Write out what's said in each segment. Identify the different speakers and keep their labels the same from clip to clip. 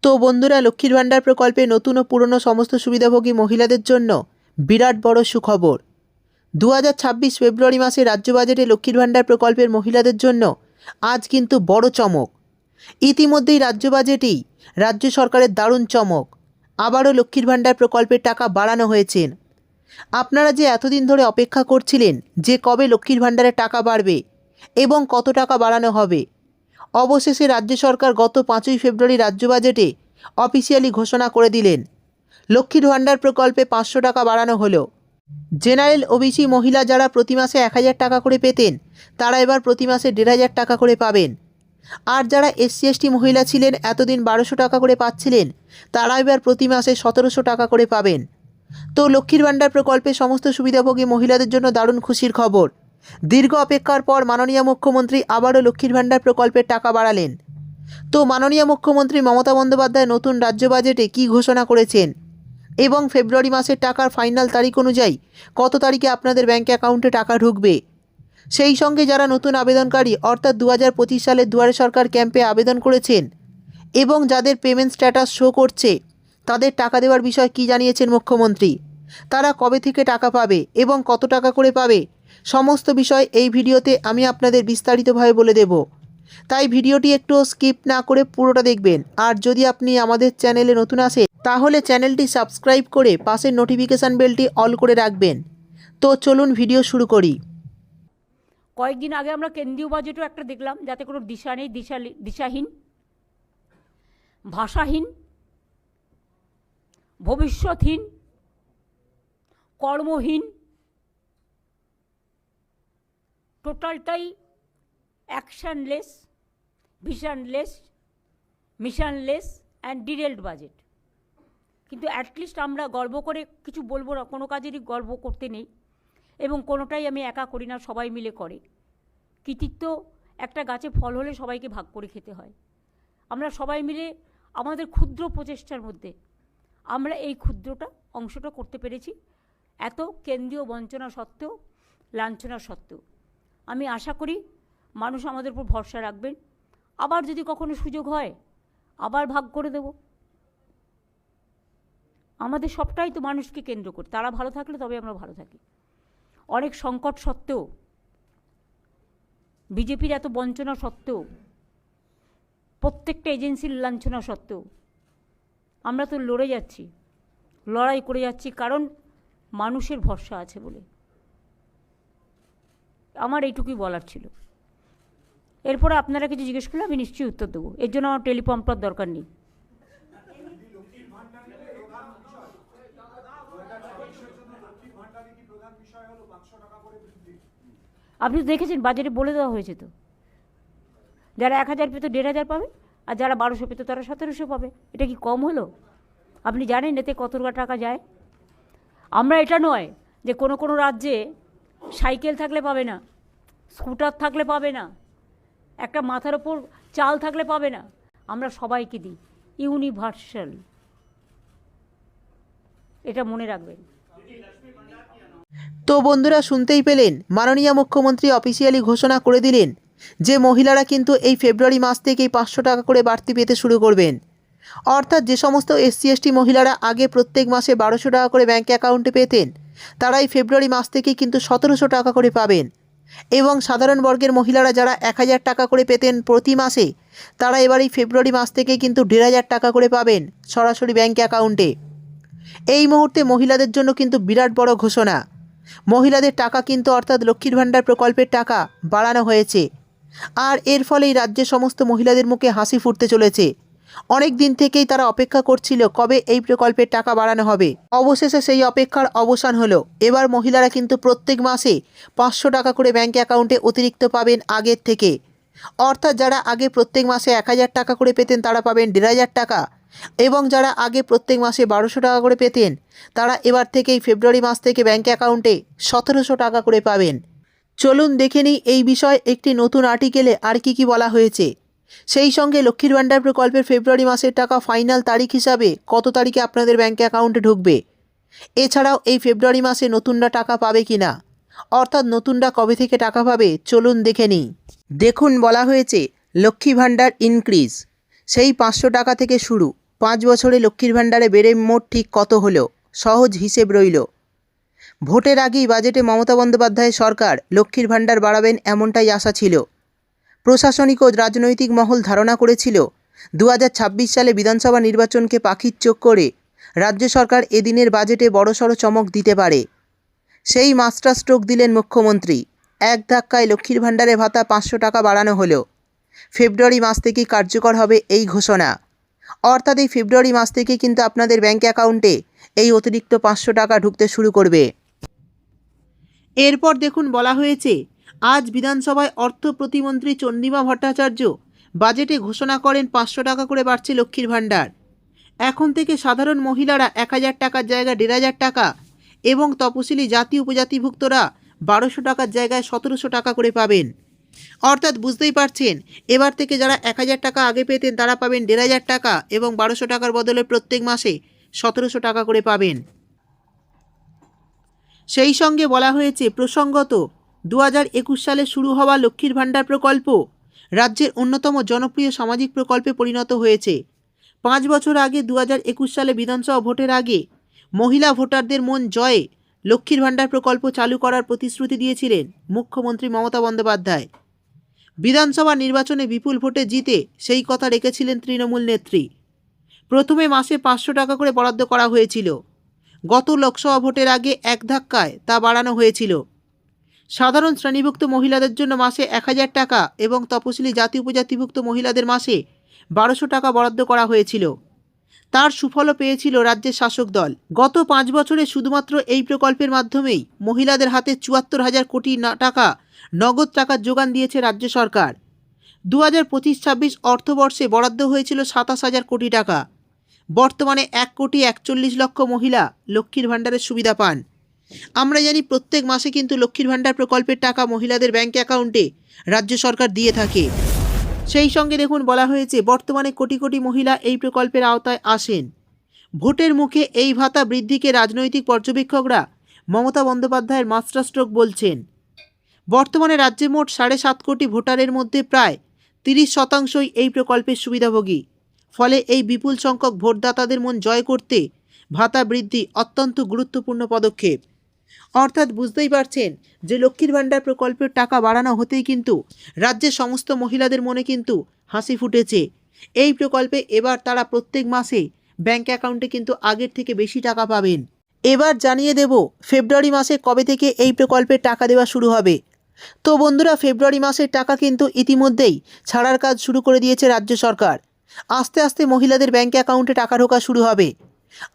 Speaker 1: তো বন্ধুরা, লক্ষ্মীর ভাণ্ডার প্রকল্পে নতুন ও পুরনো সমস্ত সুবিধাভোগী মহিলাদের জন্য বিরাট বড় সুখবর। 2026 ফেব্রুয়ারি মাসে রাজ্য বাজেটে লক্ষ্মীর ভাণ্ডার প্রকল্পের মহিলাদের জন্য আজ কিন্তু বড় চমক। ইতিমধ্যেই রাজ্য বাজেটেই রাজ্য সরকারের দারুণ চমক। আবারও লক্ষ্মীর ভাণ্ডার প্রকল্পের টাকা বাড়ানো হয়েছে। আপনারা যে এতদিন ধরে অপেক্ষা করছিলেন যে কবে লক্ষ্মীর ভাণ্ডারের টাকা বাড়বে এবং কত টাকা বাড়ানো হবে, অবশেষে রাজ্য সরকার গত 5ই ফেব্রুয়ারি রাজ্য বাজেটে অফিসিয়ালি ঘোষণা করে দিলেন লক্ষ্মীর ভাণ্ডার প্রকল্পে 500 টাকা বাড়ানো হলো। জেনারেল ওবিসি মহিলা যারা প্রতি মাসে 1000 টাকা করে পেতেন তারা এবার প্রতি মাসে 1500 টাকা করে পাবেন। আর যারা এসসি এসটি মহিলা ছিলেন, এতদিন 1200 টাকা করে পাচ্ছিলেন, তারা এবার প্রতি মাসে 1700 টাকা করে পাবেন। তো লক্ষ্মীর ভাণ্ডার প্রকল্পে সমস্ত সুবিধাভোগী মহিলাদের জন্য দারুণ খুশির খবর। দীর্ঘ অপেক্ষার পর মাননীয় মুখ্যমন্ত্রী আবারও লক্ষ্মীর ভাণ্ডার প্রকল্পের টাকা বাড়ালেন। তো মাননীয় মুখ্যমন্ত্রী মমতা বন্দ্যোপাধ্যায় নতুন রাজ্য বাজেটে কী ঘোষণা করেছেন এবং ফেব্রুয়ারি মাসের টাকার ফাইনাল তারিখ অনুযায়ী কত তারিখে আপনাদের ব্যাঙ্ক অ্যাকাউন্টে টাকা ঢুকবে, সেই সঙ্গে যারা নতুন আবেদনকারী অর্থাৎ 2025 সালের দুয়ারে সরকার ক্যাম্পে আবেদন করেছেন এবং যাদের পেমেন্ট স্ট্যাটাস শো করছে তাদের টাকা দেওয়ার বিষয় কী জানিয়েছেন মুখ্যমন্ত্রী, তারা কবে থেকে টাকা পাবে এবং কত টাকা করে পাবে, সমস্ত বিষয় এই ভিডিওতে আমি আপনাদের বিস্তারিতভাবে বলে দেব। তাই ভিডিওটি একটু স্কিপ না করে পুরোটা দেখবেন। আর যদি আপনি আমাদের চ্যানেলে নতুন আসেন তাহলে চ্যানেলটি সাবস্ক্রাইব করে পাশের নোটিফিকেশান বেলটি অল করে রাখবেন। তো চলুন ভিডিও শুরু করি।
Speaker 2: কয়েকদিন আগে আমরা কেন্দ্রীয় বাজেটও একটা দেখলাম, যাতে কোনো দিশা নেই, দিশাহীন, ভাষাহীন, ভবিষ্যৎহীন, কর্মহীন, টোটালটাই অ্যাকশনলেস, ভিশনলেস, মিশনলেস অ্যান্ড ডিরেলড বাজেট। কিন্তু অ্যাটলিস্ট আমরা গর্ব করে কিছু বলবো না, কোনো কাজেরই গর্ব করতে নেই এবং কোনোটাই আমি একা করি না, সবাই মিলে করে। কৃতিত্ব একটা গাছে ফল হলে সবাইকে ভাগ করে খেতে হয়। আমরা সবাই মিলে আমাদের ক্ষুদ্র প্রচেষ্টার মধ্যে আমরা এই ক্ষুদ্রটা অংশটা করতে পেরেছি, এত কেন্দ্রীয় বঞ্চনা সত্ত্বেও, লাঞ্ছনা সত্ত্বেও। আমি আশা করি মানুষ আমাদের উপর ভরসা রাখবেন। আবার যদি কখনো সুযোগ হয় আবার ভাগ করে দেব। আমাদের সবটাই তো মানুষকে কেন্দ্র করে, তারা ভালো থাকলে তবে আমরা ভালো থাকি। অনেক সংকট সত্ত্বেও, বিজেপির এত বঞ্চনা সত্ত্বেও, প্রত্যেকটা এজেন্সির লাঞ্ছনা সত্ত্বেও আমরা তো লড়ে যাচ্ছি, লড়াই করে যাচ্ছি, কারণ মানুষের ভরসা আছে বলে। আমার এইটুকুই বলার ছিল। এরপরে আপনারা কিছু জিজ্ঞেস করলে আমি নিশ্চয়ই উত্তর দেবো, এর জন্য আমার টেলিপ্রম্পটার দরকার নেই। আপনি তো দেখেছেন বাজেটে বলে দেওয়া হয়েছে, তো যারা 1000 পেত 1500 পাবে, আর যারা 1200 পেত তারা 1700 পাবে। এটা কি কম হলো? আপনি জানেন এতে কত টাকা যায়? আমরা এটা নয় যে কোনো কোনো রাজ্যে সাইকেল থাকলে পাবে না, স্কুটার থাকলে পাবে না, একটা মাথার ওপর চাল থাকলে পাবে না। আমরা সবাইকে দিই, ইউনিভার্সাল। এটা মনে রাখবেন।
Speaker 1: তো বন্ধুরা, শুনতেই পেলেন, মাননীয় মুখ্যমন্ত্রী অফিসিয়ালি ঘোষণা করে দিলেন যে মহিলারা কিন্তু এই ফেব্রুয়ারি মাস থেকেই 500 টাকা করে বাড়তি পেতে শুরু করবেন। অর্থাৎ যে সমস্ত এসসি এসটি মহিলারা আগে প্রত্যেক মাসে 1200 টাকা করে ব্যাঙ্ক অ্যাকাউন্টে পেতেন, তারা এই ফেব্রুয়ারি মাস থেকেই কিন্তু 1700 টাকা করে পাবেন। এবং সাধারণ বর্গের মহিলারা যারা 1000 টাকা করে পেতেন প্রতি মাসে, তারা এবার এই ফেব্রুয়ারি মাস থেকেই কিন্তু 1500 টাকা করে পাবেন সরাসরি ব্যাঙ্ক অ্যাকাউন্টে। এই মুহূর্তে মহিলাদের জন্য কিন্তু বিরাট বড় ঘোষণা। মহিলাদের টাকা কিন্তু অর্থাৎ লক্ষ্মীর ভাণ্ডার প্রকল্পের টাকা বাড়ানো হয়েছে। আর এর ফলেই রাজ্যের সমস্ত মহিলাদের মুখে হাসি ফুটতে চলেছে। অনেক দিন থেকেই তারা অপেক্ষা করছিল কবে এই প্রকল্পের টাকা বাড়ানো হবে। অবশেষে সেই অপেক্ষার অবসান হলো। এবার মহিলারা কিন্তু প্রত্যেক মাসে 500 টাকা করে ব্যাঙ্ক অ্যাকাউন্টে অতিরিক্ত পাবেন আগের থেকে। অর্থাৎ যারা আগে প্রত্যেক মাসে 1000 টাকা করে পেতেন তারা পাবেন 1500 টাকা, এবং যারা আগে প্রত্যেক মাসে 1200 টাকা করে পেতেন তারা এবার থেকেই ফেব্রুয়ারি মাস থেকে ব্যাঙ্ক অ্যাকাউন্টে 1700 টাকা করে পাবেন। চলুন দেখে নিই এই বিষয়ে একটি নতুন আর্টিকেলে আর কি বলা হয়েছে। সেই সঙ্গে লক্ষ্মীর ভাণ্ডার প্রকল্পের ফেব্রুয়ারি মাসের টাকা ফাইনাল তারিখ হিসাবে কত তারিখে আপনাদের ব্যাঙ্ক অ্যাকাউন্টে ঢুকবে, এছাড়াও এই ফেব্রুয়ারি মাসে নতুনরা টাকা পাবে কি না, অর্থাৎ নতুনরা কবে থেকে টাকা পাবে, চলুন দেখে নিই। দেখুন, বলা হয়েছে লক্ষ্মী ভাণ্ডার ইনক্রিজ, সেই 500 টাকা থেকে শুরু। 5 বছরে লক্ষ্মীর ভাণ্ডারে বেড়ে মোট ঠিক কত হলো? সহজ হিসেব রইল। ভোটের আগেই বাজেটে মমতা বন্দ্যোপাধ্যায়ের সরকার লক্ষ্মীর ভাণ্ডার বাড়াবেন এমনটাই আশা ছিল। প্রশাসনিক ও রাজনৈতিক মহল ধারণা করেছিল 2026 সালে বিধানসভা নির্বাচনকে পাখির চোখ করে রাজ্য সরকার এদিনের বাজেটে বড়সড় চমক দিতে পারে। সেই মাস্টার স্ট্রোক দিলেন মুখ্যমন্ত্রী। এক ধাক্কায় লক্ষ্মীর ভাণ্ডারে ভাতা 500 টাকা বাড়ানো হলো। ফেব্রুয়ারি মাস থেকেই কার্যকর হবে এই ঘোষণা। অর্থাৎ এই ফেব্রুয়ারি মাস থেকে কিন্তু আপনাদের ব্যাঙ্ক অ্যাকাউন্টে এই অতিরিক্ত 500 টাকা ঢুকতে শুরু করবে। এরপর দেখুন বলা হয়েছে, আজ বিধানসভায় অর্থ প্রতিমন্ত্রী চন্দ্রিমা ভট্টাচার্য বাজেটে ঘোষণা করেন 500 টাকা করে বাড়ছে লক্ষ্মীর ভাণ্ডার। এখন থেকে সাধারণ মহিলারা 1000 টাকার জায়গায় 1500 টাকা এবং তপশিলি জাতি উপজাতিভুক্তরা 1200 টাকার জায়গায় 1700 টাকা করে পাবেন। অর্থাৎ বুঝতেই পারছেন, এবার থেকে যারা 1000 টাকা আগে পেতেন তারা পাবেন 1500 টাকা এবং 1200 টাকার বদলে প্রত্যেক মাসে 1700 টাকা করে পাবেন। সেই সঙ্গে বলা হয়েছে, প্রসঙ্গত 2021 সালে শুরু হওয়া লক্ষ্মীর ভাণ্ডার প্রকল্প রাজ্যের অন্যতম জনপ্রিয় সামাজিক প্রকল্পে পরিণত হয়েছে। 5 বছর আগে 2021 সালে বিধানসভা ভোটের আগে মহিলা ভোটারদের মন জয়ে লক্ষ্মীর ভাণ্ডার প্রকল্প চালু করার প্রতিশ্রুতি দিয়েছিলেন মুখ্যমন্ত্রী মমতা বন্দ্যোপাধ্যায়। বিধানসভা নির্বাচনে বিপুল ভোটে জিতে সেই কথা রেখেছিলেন তৃণমূল নেত্রী। প্রথমে মাসে 500 টাকা করে বরাদ্দ করা হয়েছিল। গত লোকসভা ভোটের আগে এক ধাক্কায় তা বাড়ানো হয়েছিল। সাধারণ শ্রেণীভুক্ত মহিলাদের জন্য মাসে 1000 টাকা এবং তপশিলি জাতি উপজাতিভুক্ত মহিলাদের মাসে 1200 টাকা বরাদ্দ করা হয়েছিল। তার সুফলও পেয়েছিল রাজ্যের শাসক দল। গত 5 বছরে শুধুমাত্র এই প্রকল্পের মাধ্যমেই মহিলাদের হাতে 74,000 কোটি টাকা নগদ টাকার যোগান দিয়েছে রাজ্য সরকার। 2025-26 অর্থবর্ষে বরাদ্দ হয়েছিল 27,000 কোটি টাকা। বর্তমানে 1,41,00,000 মহিলা লক্ষ্মীর ভাণ্ডারের সুবিধা পান। আমরা জানি প্রত্যেক মাসে কিন্তু লক্ষ্মীর ভাণ্ডার প্রকল্পের টাকা মহিলাদের ব্যাঙ্ক অ্যাকাউন্টে রাজ্য সরকার দিয়ে থাকে। সেই সঙ্গে দেখুন বলা হয়েছে, বর্তমানে কোটি কোটি মহিলা এই প্রকল্পের আওতায় আসেন। ভোটের মুখে এই ভাতা বৃদ্ধিকে রাজনৈতিক পর্যবেক্ষকরা মমতা বন্দ্যোপাধ্যায়ের মাস্টার স্ট্রোক বলছেন। বর্তমানে রাজ্যে মোট 7.5 কোটি ভোটারের মধ্যে প্রায় 30% এই প্রকল্পের সুবিধাভোগী। ফলে এই বিপুল সংখ্যক ভোটদাতাদের মন জয় করতে ভাতা বৃদ্ধি অত্যন্ত গুরুত্বপূর্ণ পদক্ষেপ। অর্থাৎ বুঝতেই পারছেন যে লক্ষ্মীর ভাণ্ডার প্রকল্পের টাকা বাড়ানো হতেই কিন্তু রাজ্যের সমস্ত মহিলাদের মনে কিন্তু হাসি ফুটেছে। এই প্রকল্পে এবার তারা প্রত্যেক মাসে ব্যাঙ্ক অ্যাকাউন্টে কিন্তু আগের থেকে বেশি টাকা পাবেন। এবার জানিয়ে দেব ফেব্রুয়ারি মাসে কবে থেকে এই প্রকল্পের টাকা দেওয়া শুরু হবে। তো বন্ধুরা, ফেব্রুয়ারি মাসের টাকা কিন্তু ইতিমধ্যেই ছাড়ার কাজ শুরু করে দিয়েছে রাজ্য সরকার। আস্তে আস্তে মহিলাদের ব্যাঙ্ক অ্যাকাউন্টে টাকা ঢোকা শুরু হবে।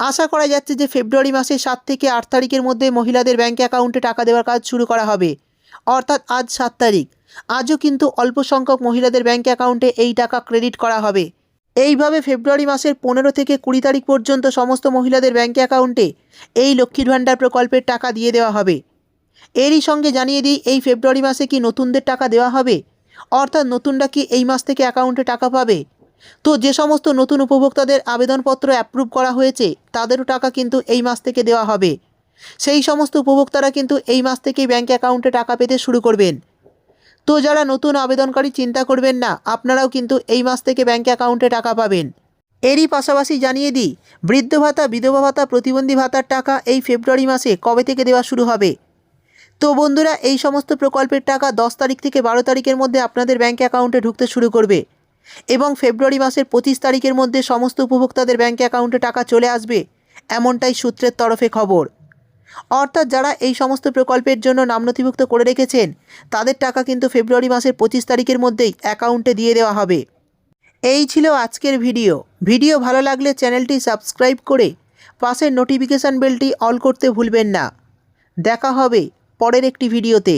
Speaker 1: আশা করা যাচ্ছে যে ফেব্রুয়ারি মাসের 7 থেকে 8 তারিখের মধ্যে মহিলাদের ব্যাঙ্ক অ্যাকাউন্টে টাকা দেওয়ার কাজ শুরু করা হবে। অর্থাৎ আজ 7 তারিখ, আজও কিন্তু অল্প সংখ্যক মহিলাদের ব্যাঙ্ক অ্যাকাউন্টে এই টাকা ক্রেডিট করা হবে। এইভাবে ফেব্রুয়ারি মাসের 15 থেকে 20 তারিখ পর্যন্ত সমস্ত মহিলাদের ব্যাঙ্ক অ্যাকাউন্টে এই লক্ষ্মীর ভাণ্ডার প্রকল্পের টাকা দিয়ে দেওয়া হবে। এরই সঙ্গে জানিয়ে দিই, এই ফেব্রুয়ারি মাসে কি নতুনদের টাকা দেওয়া হবে? অর্থাৎ নতুনরা কি এই মাস থেকে অ্যাকাউন্টে টাকা পাবে? তো যে সমস্ত নতুন উপভোক্তাদের আবেদনপত্র অ্যাপ্রুভ করা হয়েছে তাদেরও টাকা কিন্তু এই মাস থেকে দেওয়া হবে। সেই সমস্ত উপভোক্তারা কিন্তু এই মাস থেকেই ব্যাঙ্ক অ্যাকাউন্টে টাকা পেতে শুরু করবেন। তো যারা নতুন আবেদনকারী চিন্তা করবেন না, আপনারাও কিন্তু এই মাস থেকে ব্যাঙ্ক অ্যাকাউন্টে টাকা পাবেন। এরই পাশাপাশি জানিয়ে দিই, বৃদ্ধ ভাতা, বিধবা ভাতা, প্রতিবন্ধী ভাতার টাকা এই ফেব্রুয়ারি মাসে কবে থেকে দেওয়া শুরু হবে। তো বন্ধুরা, এই সমস্ত প্রকল্পের টাকা 10 তারিখ থেকে 12 তারিখের মধ্যে আপনাদের ব্যাঙ্ক অ্যাকাউন্টে ঢুকতে শুরু করবে এবং ফেব্রুয়ারি মাসের 25 তারিখের মধ্যে সমস্ত উপভোক্তাদের ব্যাঙ্ক অ্যাকাউন্টে টাকা চলে আসবে, এমনটাই সূত্রের তরফে খবর। অর্থাৎ যারা এই সমস্ত প্রকল্পের জন্য নাম নথিভুক্ত করে রেখেছেন তাদের টাকা কিন্তু ফেব্রুয়ারি মাসের 25 তারিখের মধ্যেই অ্যাকাউন্টে দিয়ে দেওয়া হবে। এই ছিল আজকের ভিডিও ভালো লাগলে চ্যানেলটি সাবস্ক্রাইব করে পাশের নোটিফিকেশান বেলটি অল করতে ভুলবেন না। দেখা হবে পরের একটি ভিডিওতে।